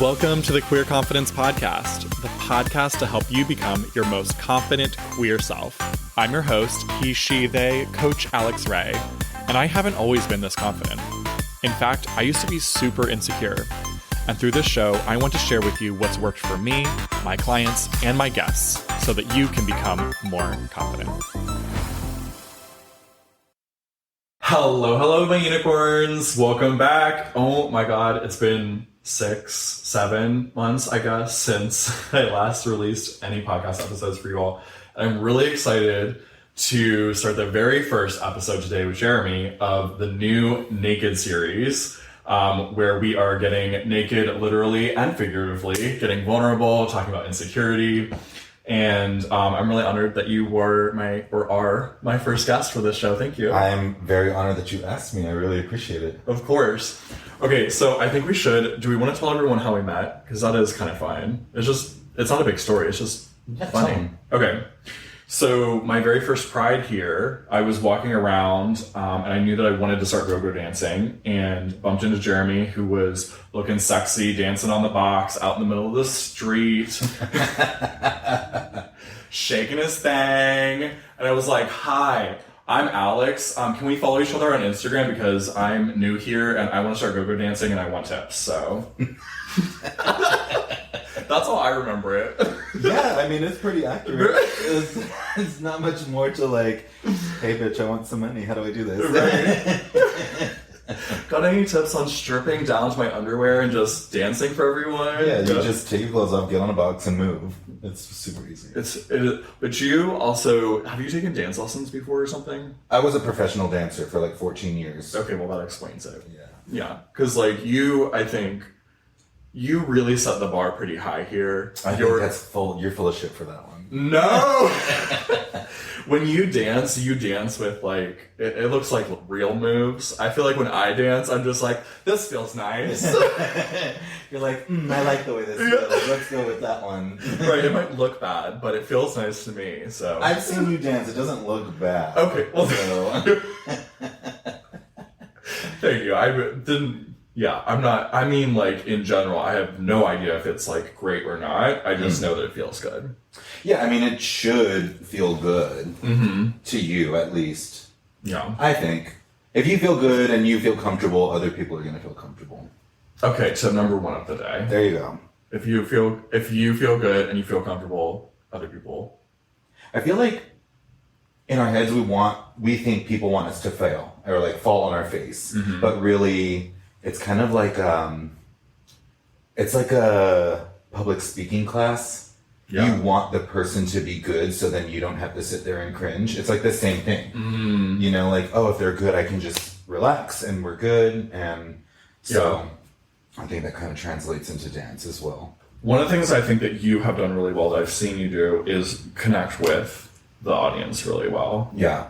Welcome to the Queer Confidence Podcast, the podcast to help you become your most confident queer self. I'm your host, he, she, they, Coach Alex Ray, and I haven't always been this confident. In fact, I used to be super insecure. And through this show, I want to share with you what's worked for me, my clients, and my guests so that you can become more confident. Hello, my unicorns. Welcome back. Oh my God, it's been 6-7 months, I guess, since I last released any podcast episodes for you all. I'm really excited to start the very first episode today with Jeremy of the new Naked series, where we are getting naked literally and figuratively, getting vulnerable, talking about insecurity. And I'm really honored that you are my first guest for this show. Thank you. I'm very honored that you asked me. I really appreciate it. Of course. Okay, so I think do we want to tell everyone how we met? Because that is kind of fun. It's not a big story. It's just funny. Okay. So my very first Pride here, I was walking around and I knew that I wanted to start go-go dancing and bumped into Jeremy, who was looking sexy, dancing on the box out in the middle of the street, shaking his thing. And I was like, hi, I'm Alex. Can we follow each other on Instagram because I'm new here and I want to start go-go dancing and I want tips. So that's how I remember it. Yeah, I mean, it's pretty accurate. It's not much more to like, hey bitch, I want some money. How do I do this? Right. Got any tips on stripping down to my underwear and just dancing for everyone? Yeah, you just take your clothes off, get on a box, and move. It's super easy. But you also, have you taken dance lessons before or something? I was a professional dancer for like 14 years. Okay, well that explains it. Yeah. Yeah, because like I think you really set the bar pretty high here. I think that's full. You're full of shit for that one. No! When you dance with like, it looks like real moves. I feel like when I dance, I'm just like, this feels nice. You're like, I like the way this feels. Let's go with that one. Right, it might look bad, but it feels nice to me, so. I've seen you dance. It doesn't look bad. Okay, well. So. Thank you. I mean, like, in general, I have no idea if it's, like, great or not. I just know that it feels good. Yeah, I mean, it should feel good to you, at least. Yeah. I think. If you feel good and you feel comfortable, other people are going to feel comfortable. Okay, so number one of the day. There you go. If you feel good and you feel comfortable, other people. I feel like in our heads, we think people want us to fail or, like, fall on our face. Mm-hmm. But really, it's kind of like, it's like a public speaking class. Yeah. You want the person to be good so then you don't have to sit there and cringe. It's like the same thing. Mm. You know, like, oh, if they're good, I can just relax and we're good. And so I think that kind of translates into dance as well. One of the things I think that you have done really well that I've seen you do is connect with the audience really well. Yeah.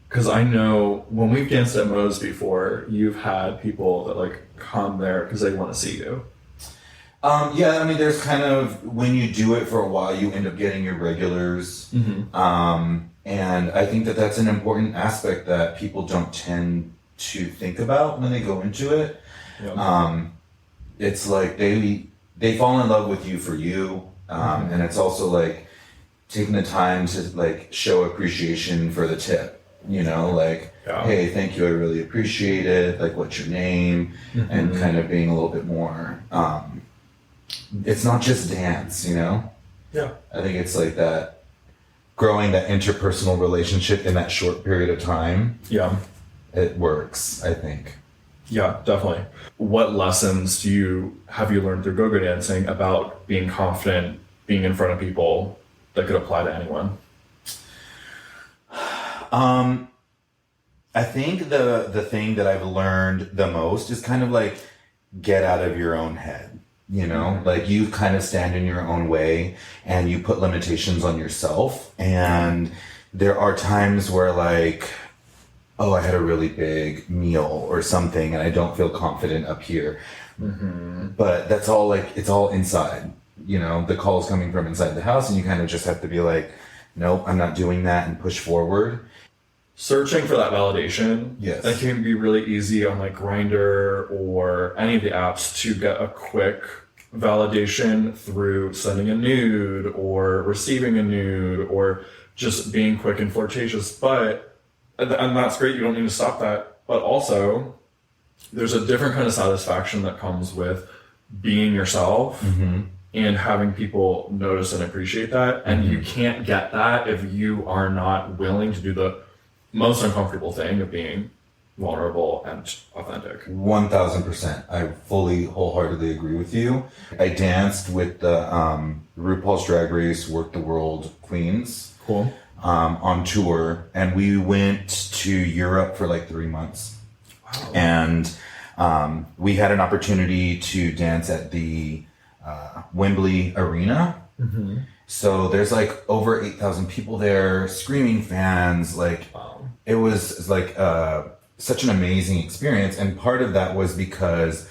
Because I know when we've danced at Moe's before, you've had people that like come there because they want to see you. Yeah, I mean, there's kind of, when you do it for a while, you end up getting your regulars. Mm-hmm. And I think that that's an important aspect that people don't tend to think about when they go into it. Yep. It's like they fall in love with you for you. And it's also like taking the time to like show appreciation for the tip. You know, like, hey, thank you, I really appreciate it. Like, what's your name? Mm-hmm. And kind of being a little bit more... it's not just dance, you know? Yeah. I think it's like that, growing that interpersonal relationship in that short period of time. Yeah. It works, I think. Yeah, definitely. What lessons have you learned through go-go dancing about being confident, being in front of people that could apply to anyone? I think the thing that I've learned the most is kind of like, get out of your own head. You know, like you kind of stand in your own way and you put limitations on yourself. And there are times where like, oh, I had a really big meal or something and I don't feel confident up here. Mm-hmm. But that's all like, it's all inside, you know, the call's coming from inside the house and you kind of just have to be like, nope, I'm not doing that and push forward. searching for that validation. Yes. It can be really easy on like Grindr or any of the apps to get a quick validation through sending a nude or receiving a nude or just being quick and flirtatious. And that's great. You don't need to stop that. But also, there's a different kind of satisfaction that comes with being yourself and having people notice and appreciate that. And you can't get that if you are not willing to do the most uncomfortable thing of being vulnerable and authentic. 1000%. I fully, wholeheartedly agree with you. I danced with the RuPaul's Drag Race Work the World Queens. Cool. On tour, and we went to Europe for like 3 months. Wow. And we had an opportunity to dance at the Wembley Arena. So there's like over 8,000 people there, screaming fans. Like, it was like such an amazing experience. And part of that was because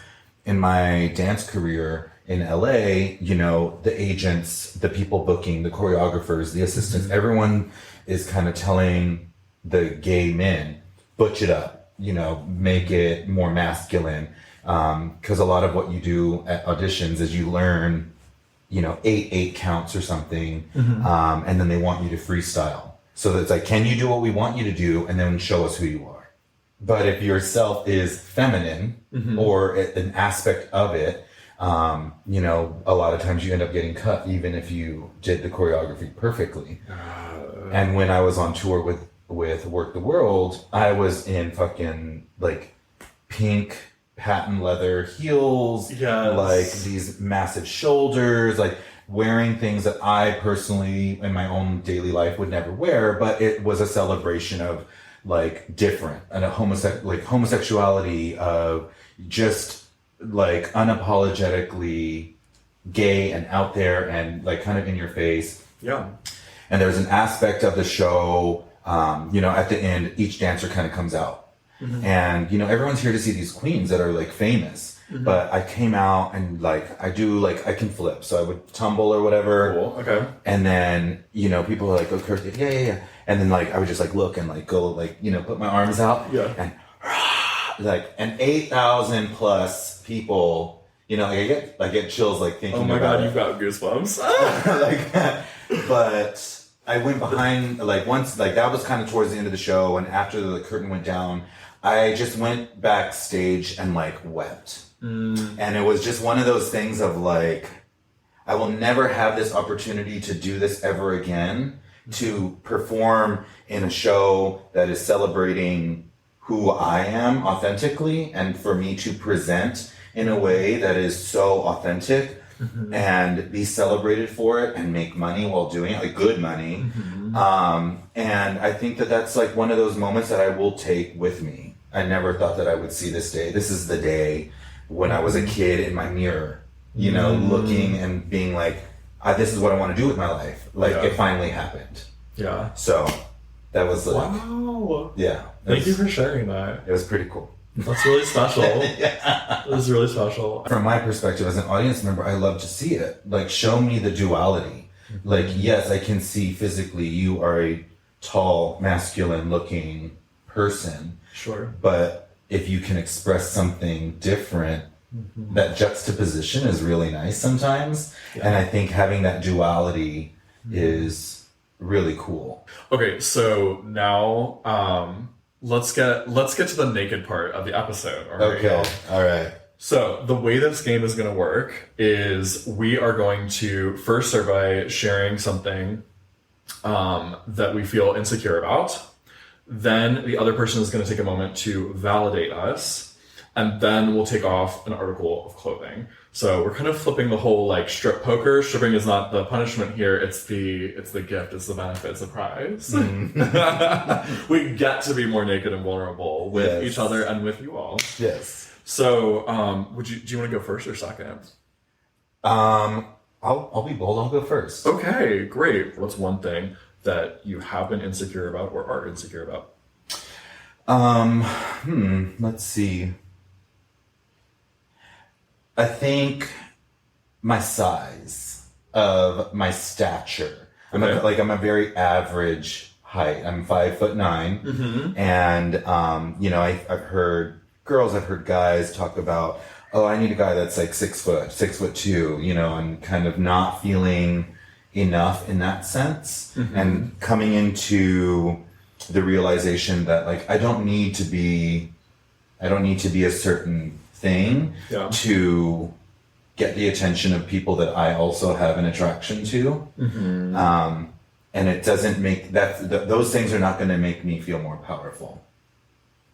in my dance career in LA, you know, the agents, the people booking, the choreographers, the assistants, everyone is kind of telling the gay men, butch it up, you know, make it more masculine. Because a lot of what you do at auditions is you learn, you know, 8 counts or something, and then they want you to freestyle. So it's like, can you do what we want you to do, and then show us who you are? But if yourself is feminine or an aspect of it, you know, a lot of times you end up getting cut even if you did the choreography perfectly. And when I was on tour with Work the World, I was in fucking like pink patent leather heels, like these massive shoulders, like wearing things that I personally in my own daily life would never wear, but it was a celebration of like different and homosexuality, of just like unapologetically gay and out there and like kind of in your face. Yeah. And there's an aspect of the show, you know, at the end, each dancer kind of comes out. And, you know, everyone's here to see these queens that are like famous. But I came out and like, I can flip. So I would tumble or whatever. Cool. Okay. And then, you know, people are like, oh, Kirsty, yeah. And then like, I would just like look and like go like, you know, put my arms out. Yeah. And like, and 8,000 plus people, you know, like I get chills like thinking about it. Oh my God, you've got goosebumps. But I went behind, like once, like that was kind of towards the end of the show, and after the curtain went down, I just went backstage and like wept. And it was just one of those things of like, I will never have this opportunity to do this ever again, to perform in a show that is celebrating who I am authentically, and for me to present in a way that is so authentic and be celebrated for it and make money while doing it, like good money. And I think that that's like one of those moments that I will take with me. I never thought that I would see this day. This is the day when I was a kid in my mirror, you know, looking and being like, this is what I want to do with my life. Like it finally happened. Yeah. So that was like, wow. Yeah. Thank you for sharing that. It was pretty cool. That's really special. It was really special. From my perspective as an audience member, I love to see it. Like, show me the duality. Like, yes, I can see physically you are a tall, masculine looking person. Sure. But if you can express something different, that juxtaposition is really nice sometimes. Yeah. And I think having that duality is really cool. Okay, so now let's get to the naked part of the episode. All right, okay. All right. So the way this game is going to work is we are going to first start by sharing something that we feel insecure about. Then the other person is going to take a moment to validate us. And then we'll take off an article of clothing. So we're kind of flipping the whole like strip poker. Stripping is not the punishment here. It's the gift. It's the benefit. It's the prize. We get to be more naked and vulnerable with each other and with you all. Yes. So do you want to go first or second? I'll be bold. I'll go first. Okay, great. What's one thing that you have been insecure about or are insecure about? Let's see. I think my size of my stature. I'm a very average height. I'm 5'9", and I've heard guys talk about, oh, I need a guy that's like 6'2", and kind of not feeling enough in that sense, and coming into the realization that like I don't need to be a certain thing to get the attention of people that I also have an attraction to. And it doesn't make those things are not going to make me feel more powerful.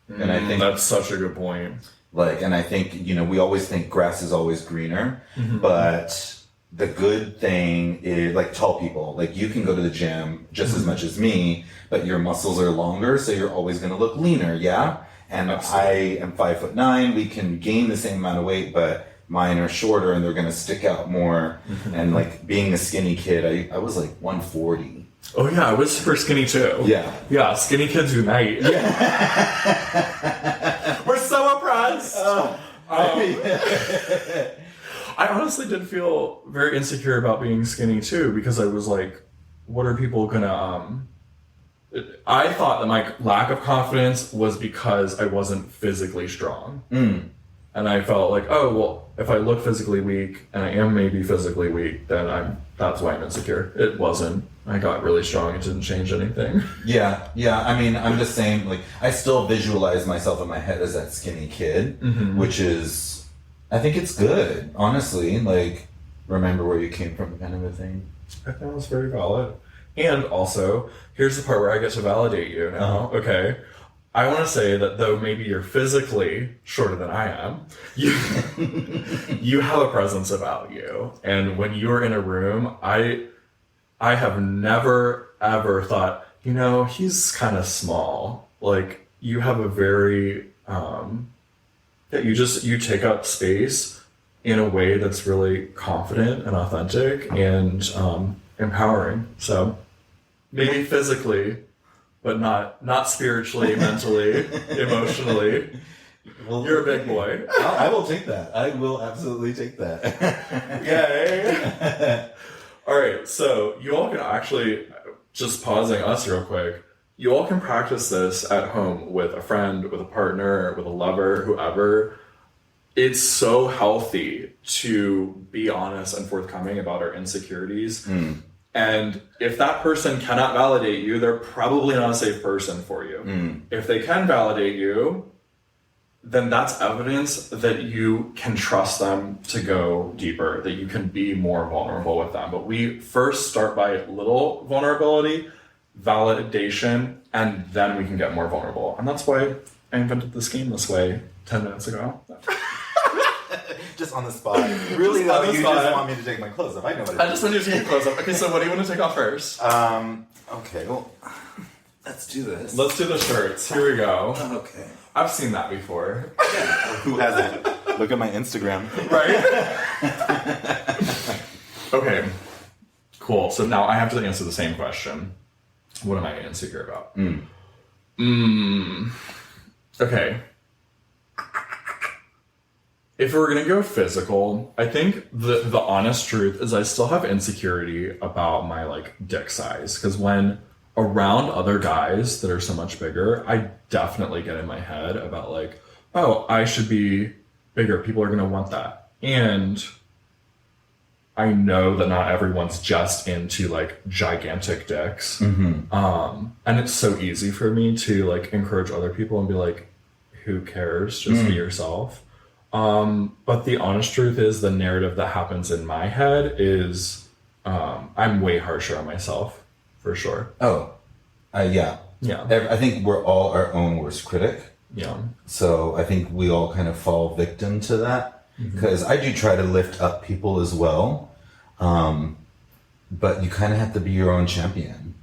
And I think that's such a good point. Like, and I think, we always think grass is always greener, but the good thing is, like, tall people, like, you can go to the gym just as much as me, but your muscles are longer, so you're always going to look leaner, yeah? And absolutely. I am 5'9", we can gain the same amount of weight, but mine are shorter and they're going to stick out more. And, like, being a skinny kid, I was, like, 140. Oh, yeah, I was super skinny, too. Yeah. Yeah, skinny kids unite. Yeah. We're so oppressed. I honestly did feel very insecure about being skinny, too, because I was like, what are people gonna, I thought that my lack of confidence was because I wasn't physically strong. And I felt like, oh, well, if I look physically weak, and I am maybe physically weak, then that's why I'm insecure. It wasn't. I got really strong. It didn't change anything. Yeah. I mean, I'm just saying, like, I still visualize myself in my head as that skinny kid, which is, I think it's good, honestly. Like, remember where you came from kind of a thing. I think that's very valid. And also, here's the part where I get to validate you now. Okay. I want to say that though maybe you're physically shorter than I am, you have a presence about you. And when you're in a room, I have never, ever thought, he's kind of small. Like, you have a very, you take up space in a way that's really confident and authentic and empowering. So maybe physically, but not spiritually, mentally, emotionally. Well, you're a big boy. I will take that. I will absolutely take that. Yay. All right, so you all can actually, just pausing us real quick, you all can practice this at home with a friend, with a partner, with a lover, whoever. It's so healthy to be honest and forthcoming about our insecurities. And if that person cannot validate you, they're probably not a safe person for you. If they can validate you, then that's evidence that you can trust them to go deeper, that you can be more vulnerable with them. But we first start by little vulnerability, validation, and then we can get more vulnerable. And that's why I invented this game this way 10 minutes ago. Just on the spot. Really, though, you just want me to take my clothes off. I know what it is. I just want you to take your clothes off. Okay, so what do you want to take off first? Okay, well, let's do this. Let's do the shirts. Here we go. Okay. I've seen that before. Yeah. Who hasn't? Look at my Instagram. Right? Okay. Cool. So now I have to answer the same question. What am I insecure about? Okay. If we're going to go physical, I think the honest truth is I still have insecurity about my, like, dick size. Because when around other guys that are so much bigger, I definitely get in my head about, like, oh, I should be bigger. People are going to want that. And I know that not everyone's just into, like, gigantic dicks. And it's so easy for me to, like, encourage other people and be like, who cares? Just be yourself. But the honest truth is the narrative that happens in my head is I'm way harsher on myself, for sure. Yeah. I think we're all our own worst critic. Yeah. So I think we all kind of fall victim to that. Because I do try to lift up people as well. But you kind of have to be your own champion.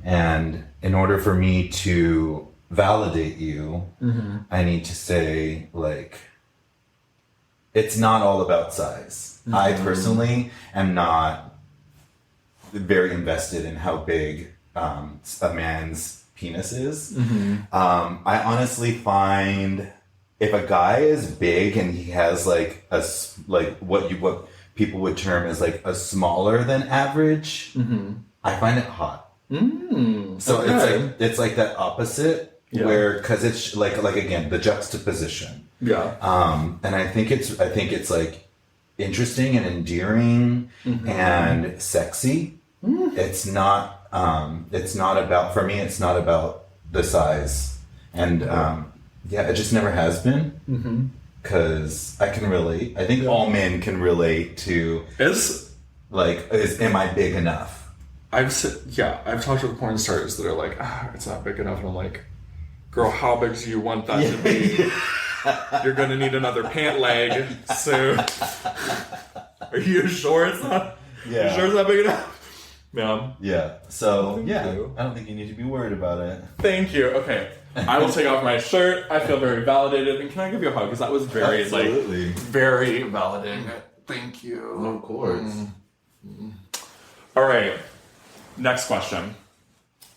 And in order for me to validate you, I need to say, like, it's not all about size. I personally am not very invested in how big a man's penis is. I honestly find if a guy is big and he has like what people would term as like a smaller than average, I find it hot. So okay. it's like that opposite where, because it's like again, the juxtaposition. Yeah. And I think it's like interesting and endearing and sexy. It's not about, for me, it's not about the size. And it just never has been. Because I can relate. I think all men can relate to am I big enough? I've talked with porn stars that are like, it's not big enough, and I'm like, girl, how big do you want that to be? You're gonna need another pant leg soon. Are you sure it's not? Yeah. You sure it's not big enough? Yeah. Yeah. So Thank you. I don't think you need to be worried about it. Thank you. Okay. I will take off my shirt. I feel very validated. And can I give you a hug? Because that was very very validating. Thank you. Of course. All right. Next question.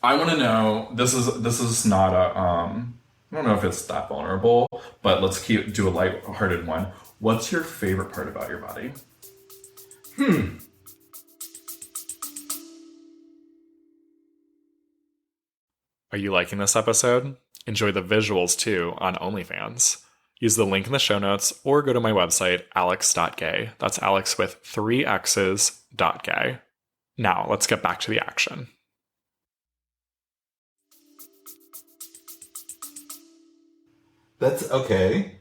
I want to know. This is not a. I don't know if it's that vulnerable, but let's do a lighthearted one. What's your favorite part about your body? Are you liking this episode? Enjoy the visuals too on OnlyFans. Use the link in the show notes or go to my website, alex.gay. That's Alex with 3 X's, .gay. Now, let's get back to the action. That's okay.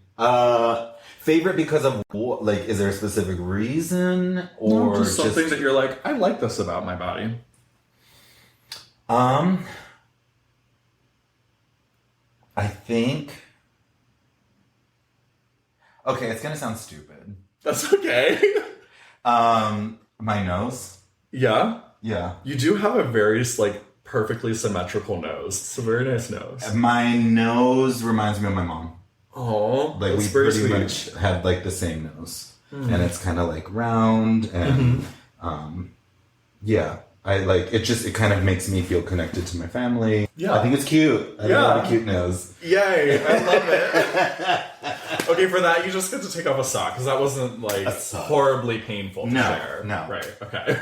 Favorite because of what? Like, is there a specific reason? Or no, just something that you're like, I like this about my body. I think... Okay, it's gonna sound stupid. That's okay. My nose. Yeah? Yeah. You do have a very, perfectly symmetrical nose. It's a very nice nose. My nose reminds me of my mom. Oh, like we pretty much have the same nose, and it's kind of round, and I like it. It kind of makes me feel connected to my family. Yeah, I think it's cute. I love a cute nose. Yay! I love it. Okay, for that you just get to take off a sock because that wasn't horribly painful to share. No, right? Okay.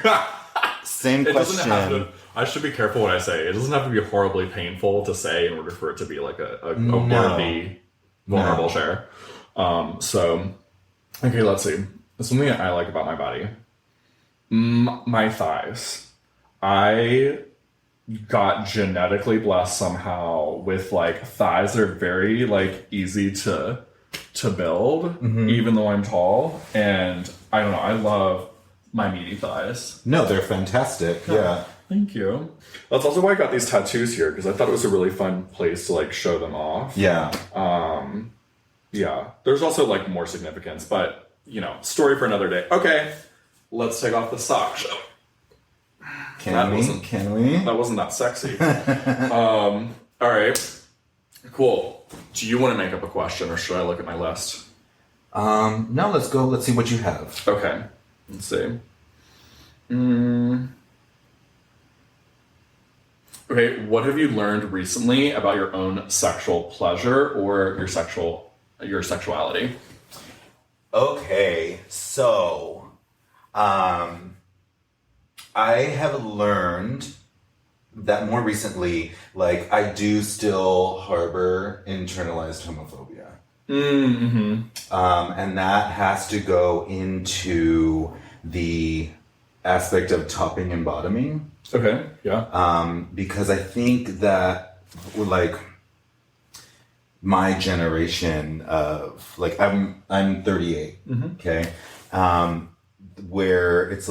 Same question. Doesn't have to, I should be careful what I say. It doesn't have to be horribly painful to say in order for it to be a worthy, vulnerable share. Okay, let's see. Something that I like about my body. My thighs. I got genetically blessed somehow with thighs that are very easy to build, even though I'm tall. And I don't know, I love my meaty thighs. No, they're fantastic. Yeah. Thank you. That's also why I got these tattoos here, because I thought it was a really fun place to show them off. Yeah. Yeah. There's also more significance, but story for another day. Okay. Let's take off the sock. Can we? That wasn't that sexy. All right. Cool. Do you want to make up a question, or should I look at my list? No, let's go. Let's see what you have. Okay. Let's see. Okay, what have you learned recently about your own sexual pleasure or your sexuality? Okay, so I have learned that more recently, I do still harbor internalized homophobia. And that has to go into the aspect of topping and bottoming. Okay, yeah. Because I think that, my generation of, I'm 38, okay? Where it's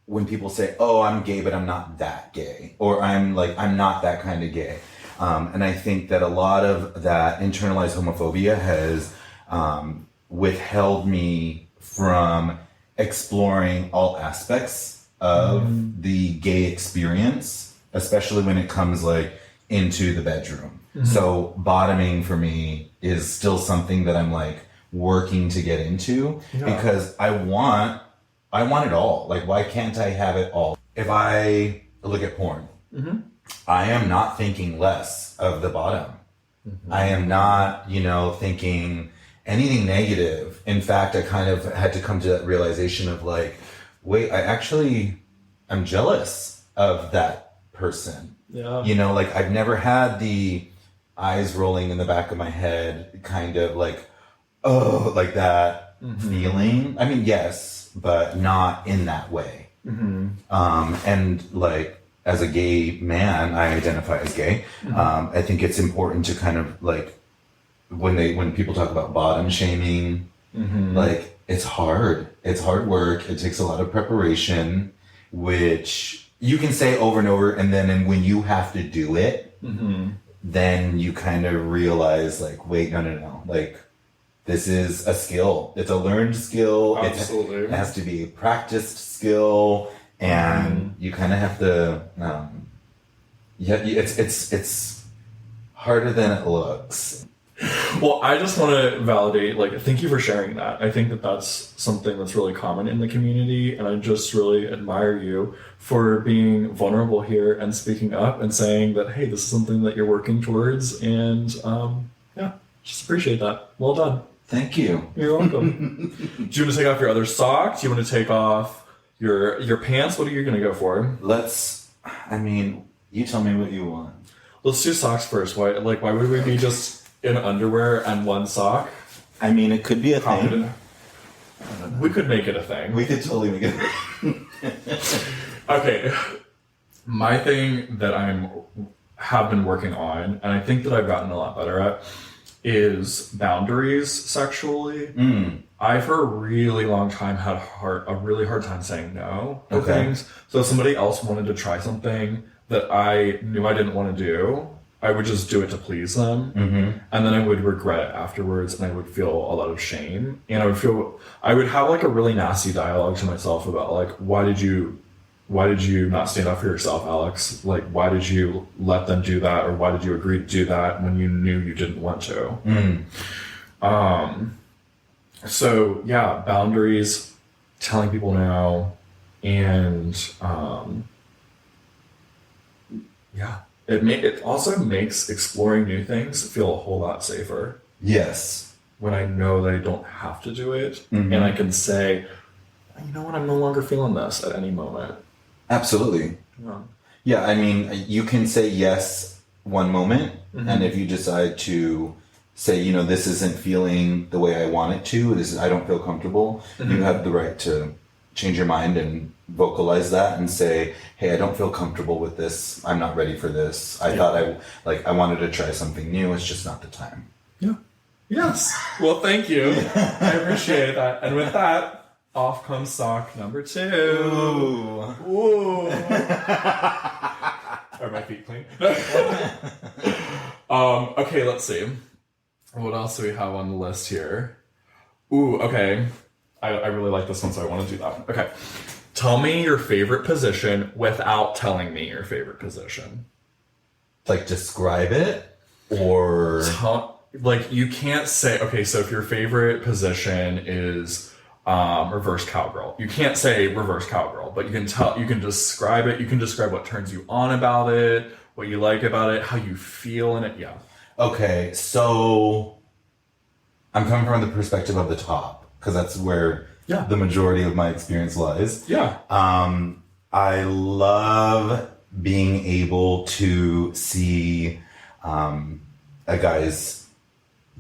when people say, oh, I'm gay, but I'm not that gay. Or I'm not that kind of gay. And I think that a lot of that internalized homophobia has withheld me from exploring all aspects of the gay experience, especially when it comes into the bedroom. So bottoming for me is still something that I'm working to get into because I want it all. Why can't I have it all? If I look at porn, I am not thinking less of the bottom. I am not, thinking anything negative. In fact, I kind of had to come to that realization of wait, I'm jealous of that person. Yeah. You know, like I've never had the eyes rolling in the back of my head, kind of like, oh, like that feeling. I mean, yes, but not in that way. And like, as a gay man, I identify as gay. I think it's important to kind of like, when people talk about bottom shaming, like it's hard work. It takes a lot of preparation, which you can say over and over. And then when you have to do it, then you kind of realize like, wait, no. Like this is a skill. It's a learned skill. Absolutely. It has to be a practiced skill. And you kind of have to, it's harder than it looks. Well, I just want to validate, like, thank you for sharing that. I think that that's something that's really common in the community, and I just really admire you for being vulnerable here and speaking up and saying that, hey, this is something that you're working towards, and yeah, just appreciate that. Well done. Thank you. You're welcome. Do you want to take off your other sock? Do you want to take off your pants? What are you going to go for? You tell me what you want. Let's do socks first. Why would we be just in underwear and one sock? I mean, it could be a thing. We could make it a thing. We could totally make it a thing. Okay. My thing that have been working on, and I think that I've gotten a lot better at, is boundaries sexually. I, for a really long time, had a really hard time saying no to things. So if somebody else wanted to try something that I knew I didn't want to do, I would just do it to please them. And then I would regret it afterwards, and I would feel a lot of shame. And I would have like a really nasty dialogue to myself about like, why did you not stand up for yourself, Alex? Like, why did you let them do that? Or why did you agree to do that when you knew you didn't want to? So yeah, boundaries, telling people no, and yeah, it also makes exploring new things feel a whole lot safer. Yes. When I know that I don't have to do it, and I can say, you know what, I'm no longer feeling this at any moment. Absolutely. Yeah, I mean, you can say yes one moment, and if you decide to say, you know, this isn't feeling the way I want it to, I don't feel comfortable, you have the right to change your mind and vocalize that and say, hey, I don't feel comfortable with this. I'm not ready for this. I thought I wanted to try something new. It's just not the time. Yeah. Yes. Well, thank you. I appreciate that. And with that, off comes sock number 2. Ooh. Are my feet clean? Okay, let's see. What else do we have on the list here? Ooh, okay. I really like this one, so I want to do that one. Okay. Tell me your favorite position without telling me your favorite position. Like, describe it? Or... Like, you can't say... Okay, so if your favorite position is reverse cowgirl, you can't say reverse cowgirl, but you can describe it. You can describe what turns you on about it, what you like about it, how you feel in it. Yeah. Okay, so I'm coming from the perspective of the top, because that's where the majority of my experience lies. Yeah. I love being able to see a guy's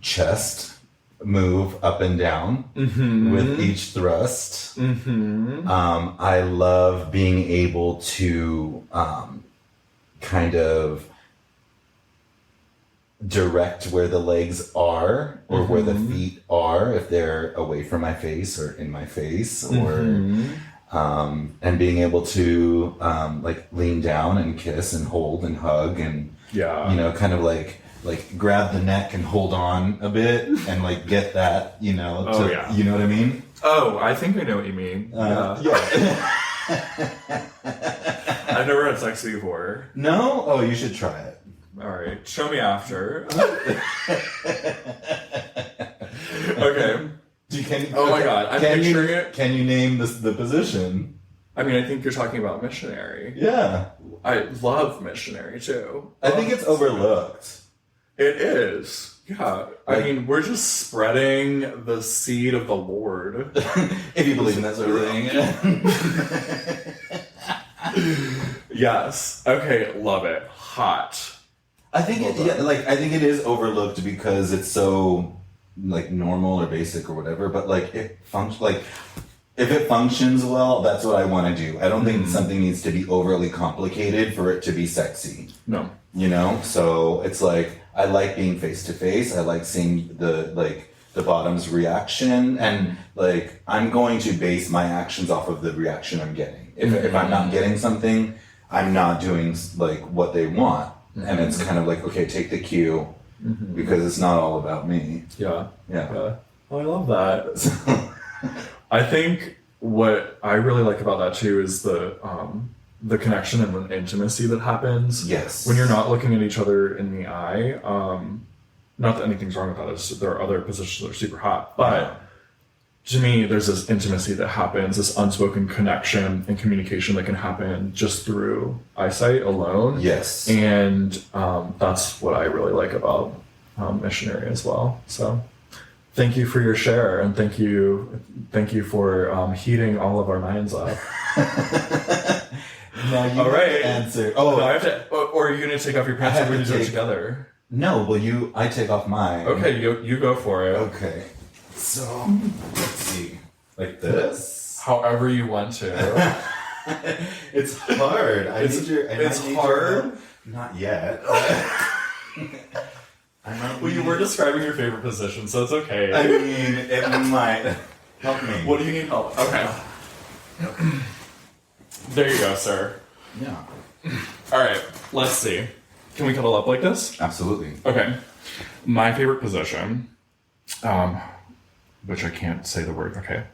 chest move up and down with each thrust. I love being able to kind of direct where the legs are or where the feet are, if they're away from my face or in my face, or and being able to like lean down and kiss and hold and hug and you know, kind of like grab the neck and hold on a bit and like get that, you know, you know what I mean? Oh, I think I know what you mean. Yeah. I've never had sex before. No? Oh, you should try it. All right, show me after. Okay. My God, I'm picturing it. Can you name the position? I mean, I think you're talking about missionary. Yeah. I love missionary too. I think it's overlooked. It is. Yeah. I mean, we're just spreading the seed of the Lord. If you believe in that sort of thing. Yes. Okay, love it. Hot. I think I think it is overlooked because it's so like normal or basic or whatever. But like if it functions well, that's what I want to do. I don't think something needs to be overly complicated for it to be sexy. No. You know, so it's like I like being face to face. I like seeing the bottom's reaction, and like I'm going to base my actions off of the reaction I'm getting. If I'm not getting something, I'm not doing like what they want, and it's kind of like, okay, take the cue because it's not all about me. Yeah. Yeah. Oh, I love that. I think what I really like about that too is the connection and the intimacy that happens. Yes. When you're not looking at each other in the eye. Not that anything's wrong with that. It's just, there are other positions that are super hot, but to me, there's this intimacy that happens, this unspoken connection and communication that can happen just through eyesight alone. Yes. And that's what I really like about Missionary as well. So thank you for your share, and thank you for heating all of our minds up. Now you all right. answer. Oh, no, I have to. Or are you going to take off your pants, or are we do it together? No, well, I take off mine. Okay, you go for it. Okay. So, let's see. Like this? However you want to. It's hard. It's hard? Not yet. Well, you were describing your favorite position, so it's okay. I mean, it might help me. What do you need help? Okay. There you go, sir. Yeah. All right, let's see. Can we cuddle up like this? Absolutely. Okay. My favorite position, which I can't say the word, okay.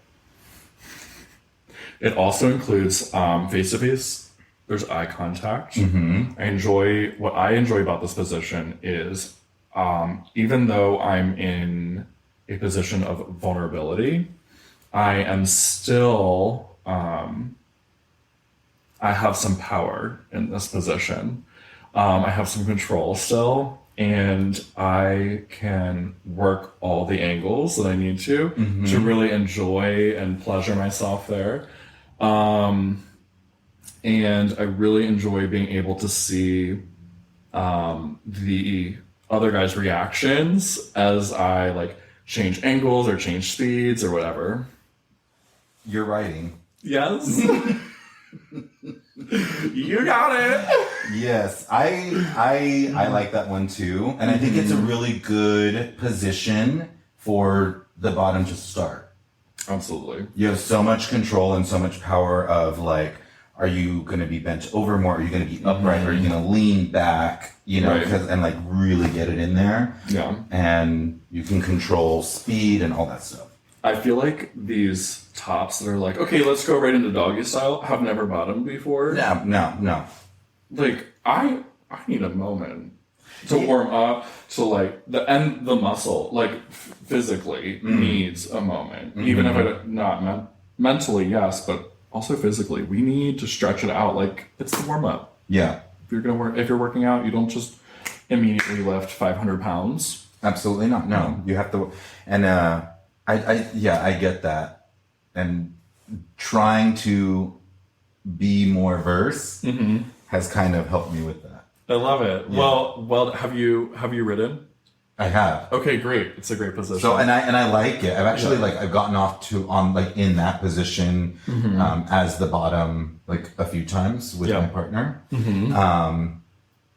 It also includes face-to-face. There's eye contact. What I enjoy about this position is, even though I'm in a position of vulnerability, I am still, I have some power in this position. I have some control still, and I can work all the angles that I need to really enjoy and pleasure myself there. And I really enjoy being able to see the other guy's reactions as I like change angles or change speeds or whatever. You're writing. Yes. You got it. Yes, I like that one too, and I think it's a really good position for the bottom to start. Absolutely. You have so much control and so much power of like, are you going to be bent over more? Are you going to be upright? Are you going to lean back? You know, Right. and like really get it in there. Yeah. And you can control speed and all that stuff. I feel like these tops that are like, okay, let's go right into doggy style, have never bottomed before. No. Like, I need a moment to warm up, to like, the muscle, like, physically needs a moment. Even if I not mentally, yes, but also physically. We need to stretch it out. Like, it's the warm up. Yeah. If you're working out, you don't just immediately lift 500 pounds. Absolutely not. No, you have to, and I get that, and trying to be more verse has kind of helped me with that. I love it. Yeah. Well, have you ridden? I have. Okay, great. It's a great position. So and I like it. I've actually I've gotten off in that position as the bottom like a few times with my partner.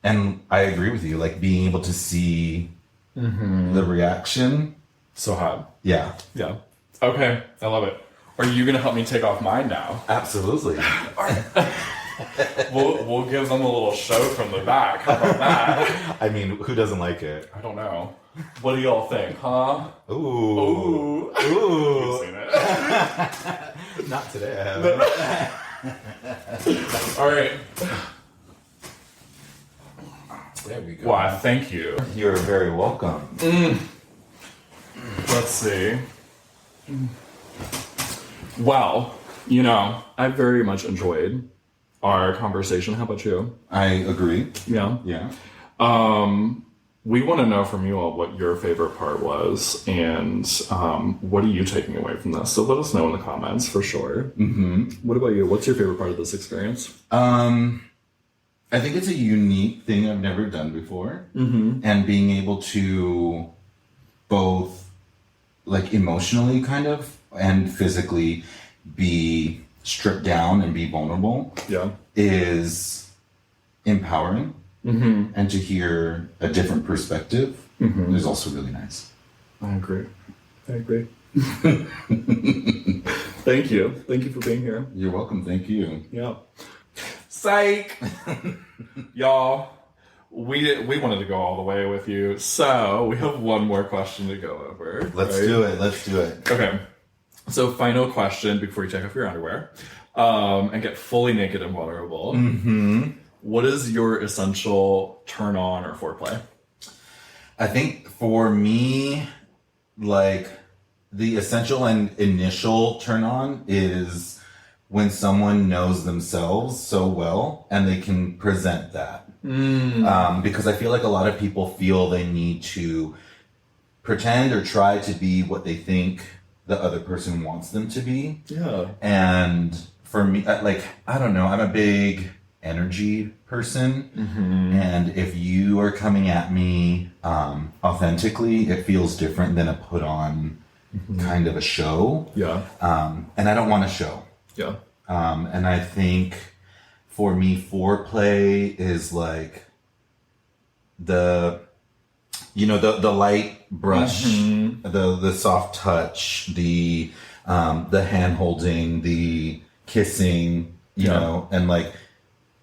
And I agree with you. Like being able to see the reaction. So hot. Yeah. Yeah. Okay, I love it. Are you gonna help me take off mine now? Absolutely. We'll give them a little show from the back. How about that? I mean, who doesn't like it? I don't know. What do y'all think, huh? Ooh. Ooh. Ooh. You've seen it. Not today, I haven't. All right. There we go. Why, thank you. You're very welcome. Let's see. Well, I very much enjoyed our conversation. How about you? I agree. Yeah. Yeah. we want to know from you all what your favorite part was, and what are you taking away from this? So let us know in the comments for sure. What about you? What's your favorite part of this experience? I think it's a unique thing I've never done before. And being able to both, like, emotionally kind of and physically be stripped down and be vulnerable is empowering. And to hear a different perspective is also really nice. I agree. Thank you. Thank you for being here. You're welcome. Thank you. Yeah. Psych! Y'all, we wanted to go all the way with you, so we have one more question to go over. Let's do it. Okay. So final question before you take off your underwear and get fully naked and vulnerable. What is your essential turn on or foreplay? I think for me, like, the essential and initial turn on is when someone knows themselves so well and they can present that. Because I feel like a lot of people feel they need to pretend or try to be what they think the other person wants them to be. Yeah. And for me, like, I don't know, I'm a big energy person. And if you are coming at me authentically, it feels different than a put on kind of a show. Yeah. And I don't want a show. Yeah. And I think for me, foreplay is like the light brush, the soft touch, the hand holding, the kissing, you know, and like,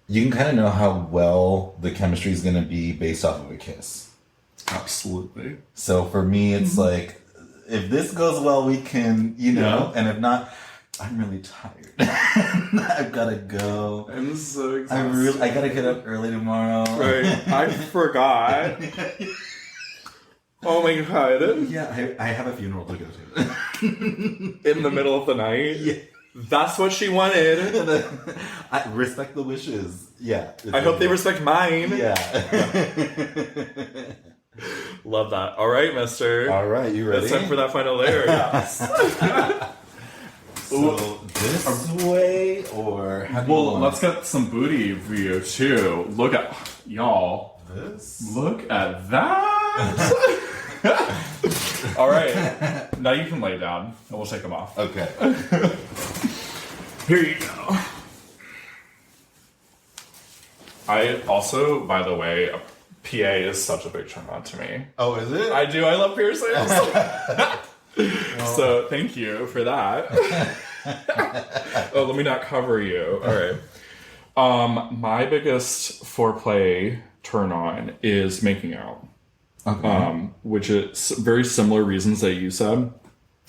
you can kind of know how well the chemistry is going to be based off of a kiss. Absolutely. So for me, it's like, if this goes well, we can, you know, and if not, I'm really tired. I've got to go. I'm so exhausted. I got to get up early tomorrow. Right. I forgot. Oh my God. Yeah, I have a funeral to go to. In the middle of the night? Yeah. That's what she wanted. I respect the wishes. Yeah. I hope they respect mine. Yeah. Love that. All right, mister. All right, you ready? It's time for that final layer. Yes. So this way, or how do you want? Let's get some booty view too. Look at y'all. This? Look at that. All right. Now you can lay down and we'll take them off. Okay. Here you go. I also, by the way, PA is such a big turn on to me. Oh, is it? I do. I love piercings. So thank you for that. Oh, let me not cover you. All right. My biggest foreplay turn on is making out. Okay. Which is very similar reasons that you said.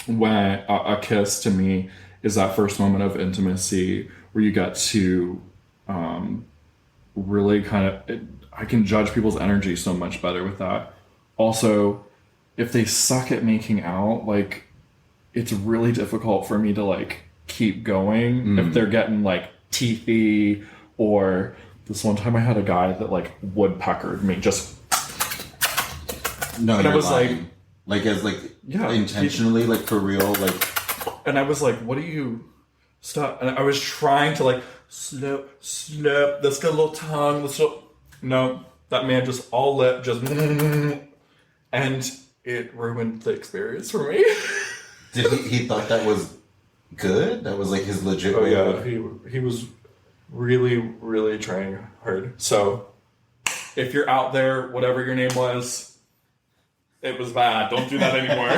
When a kiss to me is that first moment of intimacy where you get to really kind of, I can judge people's energy so much better with that. Also, if they suck at making out, like, it's really difficult for me to like keep going if they're getting like teethy, or this one time I had a guy that like woodpeckered me just. No, and I was lying. Intentionally, like for real, like. And I was like, "What do you stop?" And I was trying to like snip. Let's get a little tongue. No, that man just all lip, just, and it ruined the experience for me. Did he thought that was good? That was like his legit way. Oh yeah, he was really, really trying hard. So if you're out there, whatever your name was, it was bad. Don't do that anymore.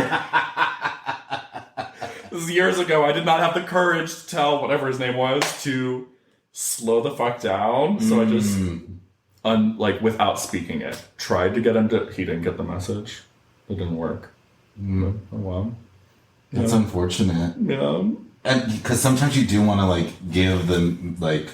This is years ago. I did not have the courage to tell whatever his name was to slow the fuck down. So I just, without speaking it, tried to get him to. He didn't get the message. It didn't work. Oh wow. That's unfortunate. Yeah. And because sometimes you do want to like give them like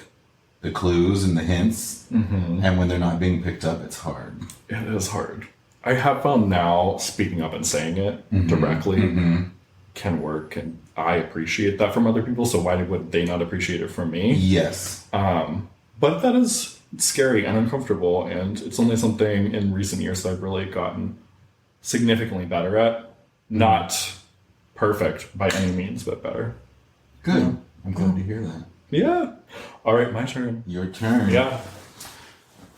the clues and the hints, and when they're not being picked up, it's hard. It is hard. I have found now speaking up and saying it directly can work, and I appreciate that from other people. So why would they not appreciate it from me? Yes. But that is scary and uncomfortable, and it's only something in recent years that I've really gotten significantly better at. Not perfect by any means, but better. Good. Yeah. I'm glad to hear that. Yeah. All right, my turn. Your turn. Yeah.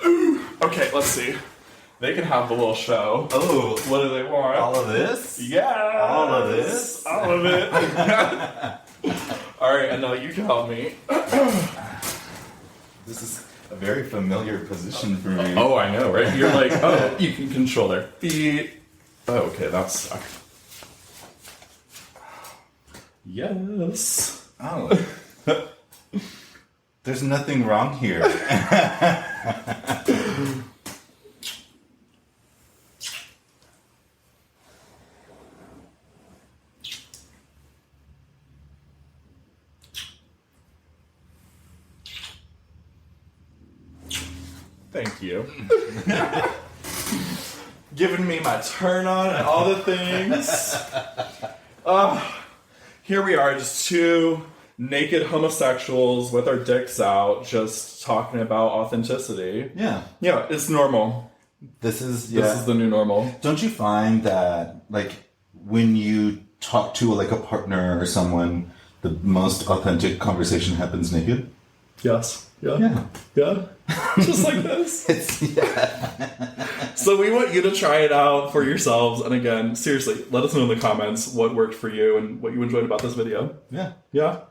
Ooh. Okay, let's see. They can have the little show. Oh, What do they want? all of this? Yeah. All of this? All of it. All right, and now you can help me. This is a very familiar position for me. Oh, I know, right? You're like, oh, you can control their feet. Oh, okay, that sucked. Yes. Oh. There's nothing wrong here. Thank you. Giving me my turn on and all the things. Here we are, just two naked homosexuals with our dicks out, just talking about authenticity. Yeah. Yeah, it's normal. This is the new normal. Don't you find that, like, when you talk to, like, a partner or someone, the most authentic conversation happens naked? Yes. Yeah. Yeah. Yeah. Just like this. Yeah. So we want you to try it out for yourselves. And again, seriously, let us know in the comments what worked for you and what you enjoyed about this video. Yeah. Yeah.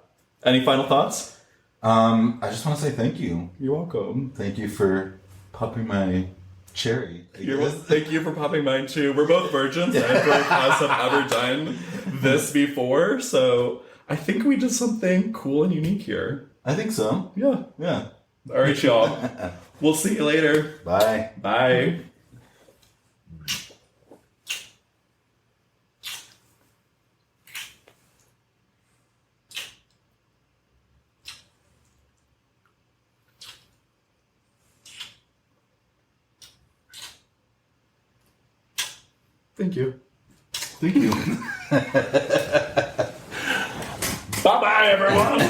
Any final thoughts? I just want to say thank you. You're welcome. Thank you for popping my cherry. Thank you for popping mine too. We're both virgins. Neither of us have ever done this before. So I think we did something cool and unique here. I think so. Yeah. Yeah. All right, y'all. We'll see you later. Bye. Bye. Thank you. Thank you. Bye-bye, everyone.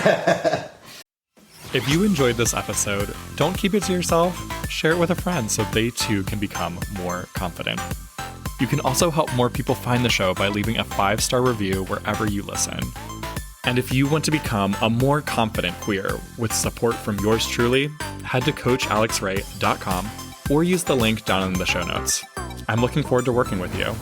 If you enjoyed this episode, don't keep it to yourself. Share it with a friend so they too can become more confident. You can also help more people find the show by leaving a 5-star review wherever you listen. And if you want to become a more confident queer with support from yours truly, head to coachalexray.com or use the link down in the show notes. I'm looking forward to working with you.